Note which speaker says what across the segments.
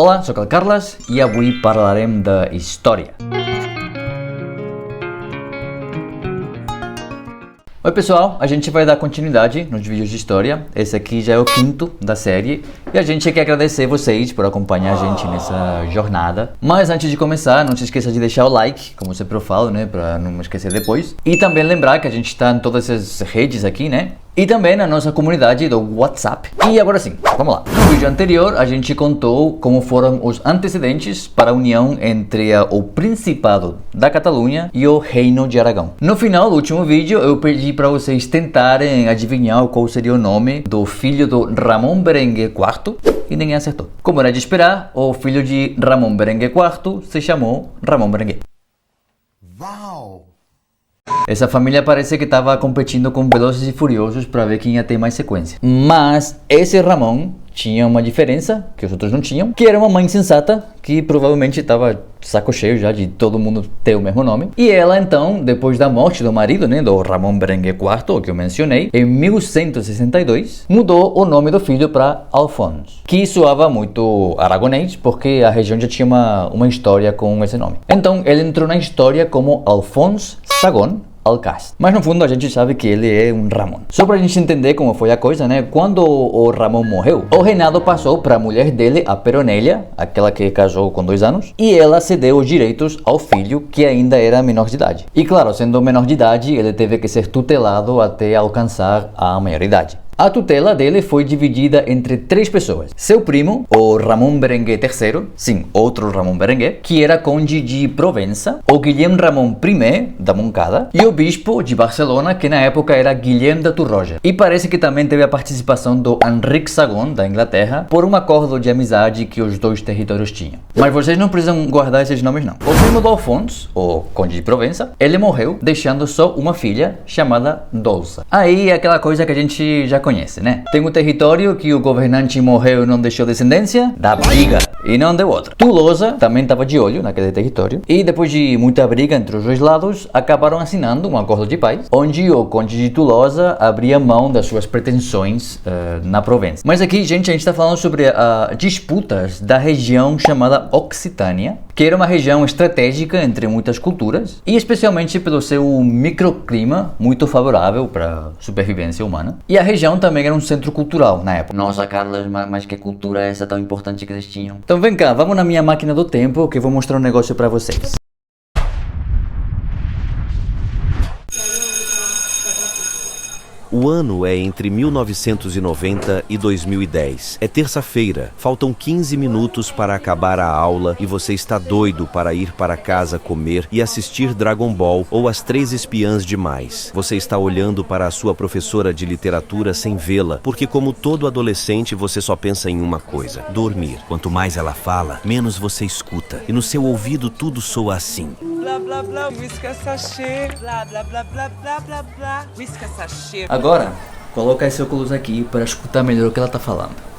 Speaker 1: Olá, sóc el Carles i avui parlarem de història. Oi pessoal, a gente vai dar continuidade nos vídeos de história. Esse aqui já é o 5º da série e a gente quer agradecer vocês por acompanhar a gente nessa jornada. Mas antes de começar, não se esqueça de deixar o like, como sempre eu falo, né, para não me esquecer depois. E também lembrar que a gente está em todas as redes aqui, né? E também na nossa comunidade do WhatsApp. E agora sim, vamos lá. No vídeo anterior, a gente contou como foram os antecedentes para a união entre o Principado da Catalunha e o Reino de Aragão. No final do último vídeo, eu pedi para vocês tentarem adivinhar qual seria o nome do filho do Ramon Berenguer IV e ninguém acertou. Como era de esperar, o filho de Ramon Berenguer IV se chamou Ramon Berenguer. Uau! Essa família parece que estava competindo com Velozes e Furiosos para ver quem ia ter mais sequência. Mas esse Ramon tinha uma diferença que os outros não tinham, que era uma mãe sensata que provavelmente estava saco cheio já de todo mundo ter o mesmo nome. E ela então, depois da morte do marido, né, do Ramon Berenguer IV, que eu mencionei, em 1162, mudou o nome do filho para Alfonso, que soava muito aragonês, porque a região já tinha uma história com esse nome. Então ele entrou na história como Alfonso Sagón Alcácer. Mas no fundo a gente sabe que ele é um Ramon. Só pra gente entender como foi a coisa, né? Quando o Ramon morreu, o reinado passou para a mulher dele, a Peronella, aquela que casou com 2 anos, e ela cedeu os direitos ao filho, que ainda era menor de idade. E claro, sendo menor de idade, ele teve que ser tutelado até alcançar a maioridade. A tutela dele foi dividida entre 3 pessoas. Seu primo, o Ramon Berenguer III, sim, outro Ramon Berenguer, que era conde de Provença, o Guilhem Ramon I da Moncada, e o bispo de Barcelona, que na época era Guilhem da Torroja. E parece que também teve a participação do Henrique II da Inglaterra, por um acordo de amizade que os dois territórios tinham. Mas vocês não precisam guardar esses nomes não. O primo do Alfonso, o conde de Provença, ele morreu deixando só uma filha chamada Dolça. Aí é aquela coisa que a gente já conhece, né? Tem um território que o governante morreu e não deixou descendência, dá briga, e não deu outra. Tolosa também estava de olho naquele território, e depois de muita briga entre os dois lados, acabaram assinando um acordo de paz, onde o conde de Tolosa abria mão das suas pretensões na Provença. Mas aqui, gente, a gente está falando sobre disputas da região chamada Occitânia, que era uma região estratégica entre muitas culturas, e especialmente pelo seu microclima muito favorável para a supervivência humana. E a região também era um centro cultural na época. Nossa, Carlos, mas que cultura é essa tão importante que eles tinham? Então vem cá, vamos na minha máquina do tempo que eu vou mostrar um negócio para vocês.
Speaker 2: O ano é entre 1990 e 2010. É terça-feira, faltam 15 minutos para acabar a aula e você está doido para ir para casa comer e assistir Dragon Ball ou As 3 Espiãs Demais. Você está olhando para a sua professora de literatura sem vê-la, porque como todo adolescente você só pensa em uma coisa: dormir. Quanto mais ela fala, menos você escuta. E no seu ouvido tudo soa assim.
Speaker 3: Blá blá blá, whisky sachê, blá blá blá blá blá blá blá, whisky sachê.
Speaker 1: Agora, coloca esse óculos aqui para escutar melhor o que ela está falando.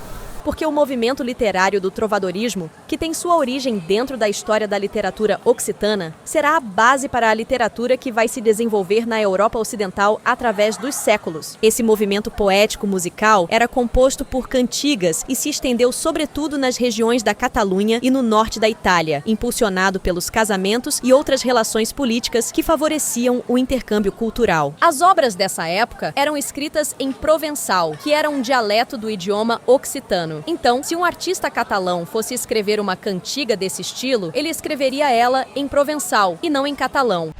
Speaker 4: Porque o movimento literário do trovadorismo, que tem sua origem dentro da história da literatura occitana, será a base para a literatura que vai se desenvolver na Europa Ocidental através dos séculos. Esse movimento poético-musical era composto por cantigas e se estendeu sobretudo nas regiões da Catalunha e no norte da Itália, impulsionado pelos casamentos e outras relações políticas que favoreciam o intercâmbio cultural. As obras dessa época eram escritas em provençal, que era um dialeto do idioma occitano. Então, se um artista catalão fosse escrever uma cantiga desse estilo, ele escreveria ela em provençal e não em catalão.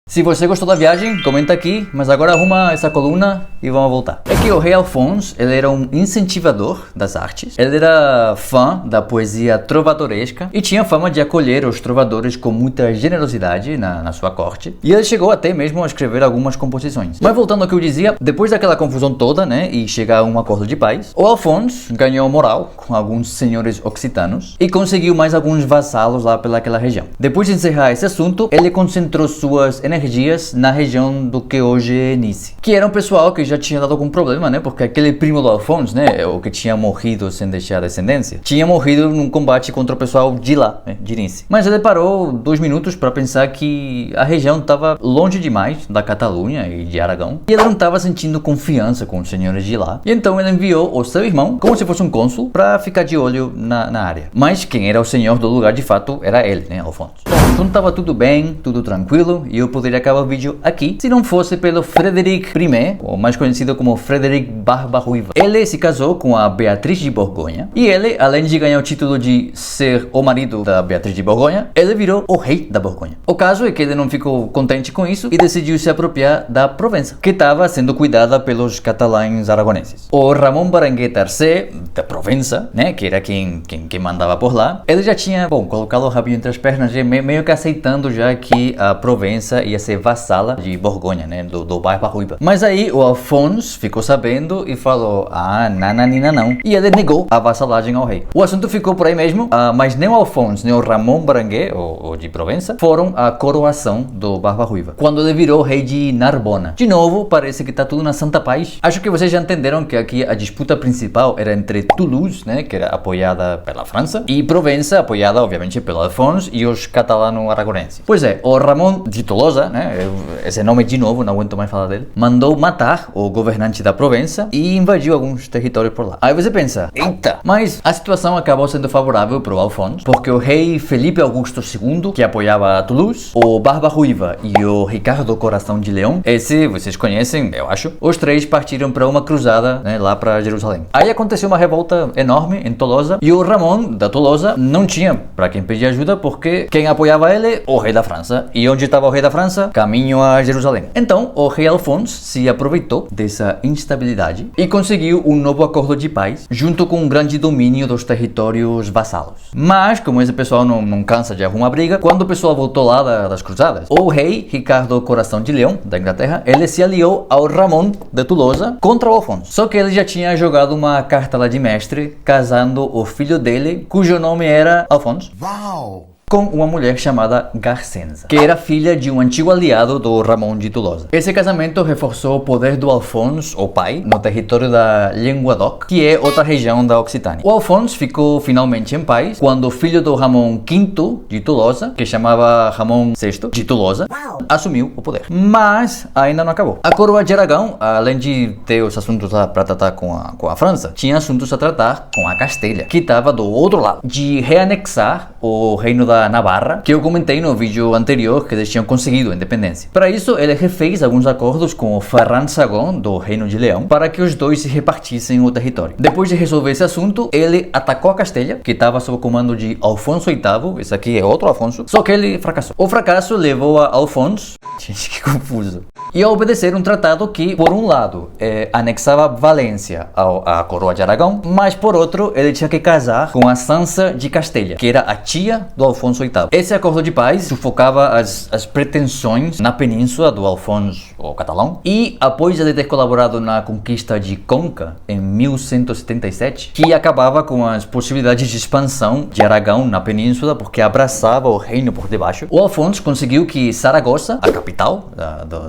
Speaker 1: Se você gostou da viagem, comenta aqui, mas agora arruma essa coluna e vamos voltar. É que o rei Alfonso, ele era um incentivador das artes, ele era fã da poesia trovadoresca e tinha fama de acolher os trovadores com muita generosidade na sua corte, e ele chegou até mesmo a escrever algumas composições. Mas voltando ao que eu dizia, depois daquela confusão toda, né, e chegar a um acordo de paz, o Alfonso ganhou moral com alguns senhores occitanos e conseguiu mais alguns vassalos lá pelaquela região. Depois de encerrar esse assunto, ele concentrou suas energias energias na região do que hoje é Nice. Que era um pessoal que já tinha dado algum problema, né? Porque aquele primo do Alphonse, né? O que tinha morrido sem deixar descendência, tinha morrido num combate contra o pessoal de lá, né? De Nice. Mas ele parou 2 minutos para pensar que a região estava longe demais da Catalunha e de Aragão. E ele não estava sentindo confiança com os senhores de lá. E então ele enviou o seu irmão, como se fosse um cônsul, para ficar de olho na área. Mas quem era o senhor do lugar de fato era ele, né? Alphonse. Bom, então estava tudo bem, tudo tranquilo, e eu poderia acabar o vídeo aqui se não fosse pelo Frederic I, ou mais conhecido como Frederic Barba-Ruiva. Ele se casou com a Beatriz de Borgonha, e ele, além de ganhar o título de ser o marido da Beatriz de Borgonha, ele virou o rei da Borgonha. O caso é que ele não ficou contente com isso e decidiu se apropriar da Provença, que estava sendo cuidada pelos catalães aragoneses. O Ramon Berenguer III, da Provença, né, que era quem mandava por lá, ele já tinha, bom, colocado o rabinho entre as pernas, meio que aceitando já que a Provença ia ser vassala de Borgonha, né, do Barba-Ruiva. Mas aí o Alphonse ficou sabendo e falou, nananina não. E ele negou a vassalagem ao rei. O assunto ficou por aí mesmo, mas nem o Alphonse, nem o Ramon Berenguer, o de Provença, foram à coroação do Barba-Ruiva, quando ele virou rei de Narbona. De novo, parece que tá tudo na santa paz. Acho que vocês já entenderam que aqui a disputa principal era entre Toulouse, né, que era apoiada pela França, e Provença, apoiada obviamente pelo Alphonse e os catalano-aragonenses. Pois é, o Ramon de Tolosa, né, esse nome de novo, não aguento mais falar dele, mandou matar o governante da Provença e invadiu alguns territórios por lá. Aí você pensa, eita, mas a situação acabou sendo favorável para o Alphonse, porque o rei Felipe Augusto II, que apoiava Toulouse, o Barba-Ruiva e o Ricardo Coração de Leão, esse vocês conhecem, eu acho, os três partiram para uma cruzada, né, lá para Jerusalém. Aí aconteceu uma revolta enorme em Tolosa e o Ramon da Tolosa não tinha para quem pedir ajuda, porque quem apoiava ele, o rei da França. E onde estava o rei da França? Caminho a Jerusalém. Então, o rei Alphonse se aproveitou dessa instabilidade e conseguiu um novo acordo de paz, junto com um grande domínio dos territórios vassalos. Mas, como esse pessoal não cansa de arrumar briga, quando o pessoal voltou lá das cruzadas, o rei Ricardo Coração de Leão, da Inglaterra, ele se aliou ao Ramon de Tolosa contra o Alphonse. Só que ele já tinha jogado uma carta lá de mestre, casando o filho dele, cujo nome era Alphonse. Uau! Com uma mulher chamada Garcenza, que era filha de um antigo aliado do Ramon de Tolosa. Esse casamento reforçou o poder do Alphonse, o pai, no território da Languedoc, que é outra região da Occitânia. O Alphonse ficou finalmente em paz quando o filho do Ramon V de Tolosa, que chamava Ramon VI de Tolosa, assumiu o poder. Mas ainda não acabou. A coroa de Aragão, além de ter os assuntos lá para tratar com a França, tinha assuntos a tratar com a Castelha, que estava do outro lado, de reanexar o reino da Navarra, que eu comentei no vídeo anterior que eles tinham conseguido a independência. Para isso, ele refez alguns acordos com o Ferran II do Reino de Leão para que os dois se repartissem o território. Depois de resolver esse assunto, ele atacou a Castelha, que estava sob o comando de Alfonso VIII, esse aqui é outro Alfonso, só que ele fracassou. O fracasso levou a Alfonso, gente, que confuso, e a obedecer um tratado que, por um lado, anexava Valência à coroa de Aragão, mas por outro, ele tinha que casar com a Sansa de Castelha, que era a tia do Alfonso VIII. Esse acordo de paz sufocava as pretensões na península do Alfonso, o catalão, e após ele ter colaborado na conquista de Conca em 1177, que acabava com as possibilidades de expansão de Aragão na península, porque abraçava o reino por debaixo, o Alfonso conseguiu que Saragossa, a capital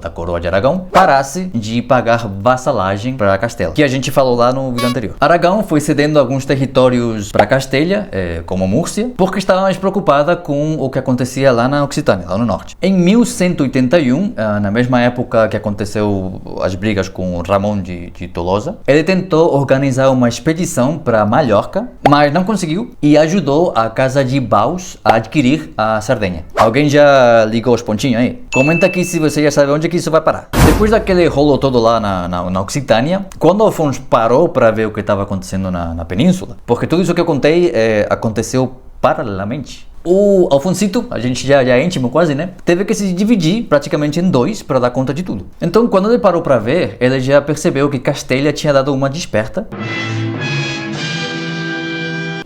Speaker 1: da coroa de Aragão, parasse de pagar vassalagem para Castela, que a gente falou lá no vídeo anterior. Aragão foi cedendo alguns territórios para Castelha, como Múrcia, porque estava mais preocupada com o que acontecia lá na Occitânia, lá no norte. Em 1181, na mesma época que aconteceu as brigas com Ramon de Tolosa, ele tentou organizar uma expedição para Mallorca, mas não conseguiu e ajudou a Casa de Baus a adquirir a Sardenha. Alguém já ligou os pontinhos aí? Comenta aqui se você já sabe onde que isso vai parar. Depois daquele rolo todo lá na Occitânia, quando Alfonso parou para ver o que estava acontecendo na península, porque tudo isso que eu contei aconteceu paralelamente. O Alfonsito, a gente já é íntimo quase, né? Teve que se dividir praticamente em dois para dar conta de tudo. Então, quando ele parou para ver, ele já percebeu que Castelha tinha dado uma desperta.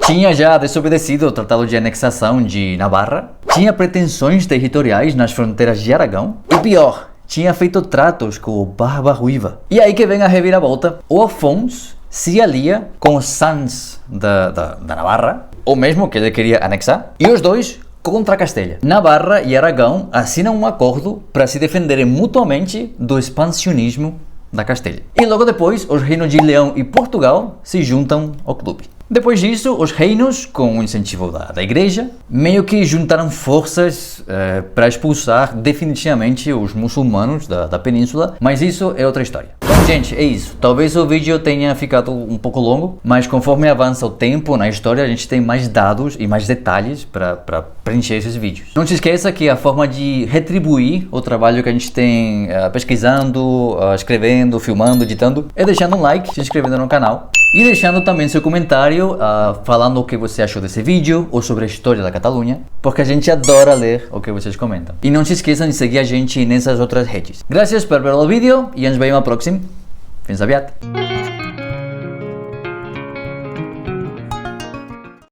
Speaker 1: Tinha já desobedecido o Tratado de Anexação de Navarra, tinha pretensões territoriais nas fronteiras de Aragão e pior, tinha feito tratos com o Barba-Ruiva. E aí que vem a reviravolta. O Alfonso se alia com os Sanz da Navarra, o mesmo que ele queria anexar, e os dois contra Castela. Navarra e Aragão assinam um acordo para se defenderem mutuamente do expansionismo da Castela. E logo depois, os reinos de Leão e Portugal se juntam ao clube. Depois disso, os reinos, com o incentivo da igreja, meio que juntaram forças para expulsar definitivamente os muçulmanos da península, mas isso é outra história. Então, gente, é isso. Talvez o vídeo tenha ficado um pouco longo, mas conforme avança o tempo na história, a gente tem mais dados e mais detalhes para preencher esses vídeos. Não se esqueça que a forma de retribuir o trabalho que a gente tem pesquisando, escrevendo, filmando, editando, é deixando um like, se inscrevendo no canal e deixando também seu comentário falando o que você achou desse vídeo ou sobre a história da Catalunha, porque a gente adora ler o que vocês comentam. E não se esqueçam de seguir a gente nessas outras redes. Graças por ver o vídeo e nos vemos no próximo. Fins aviat!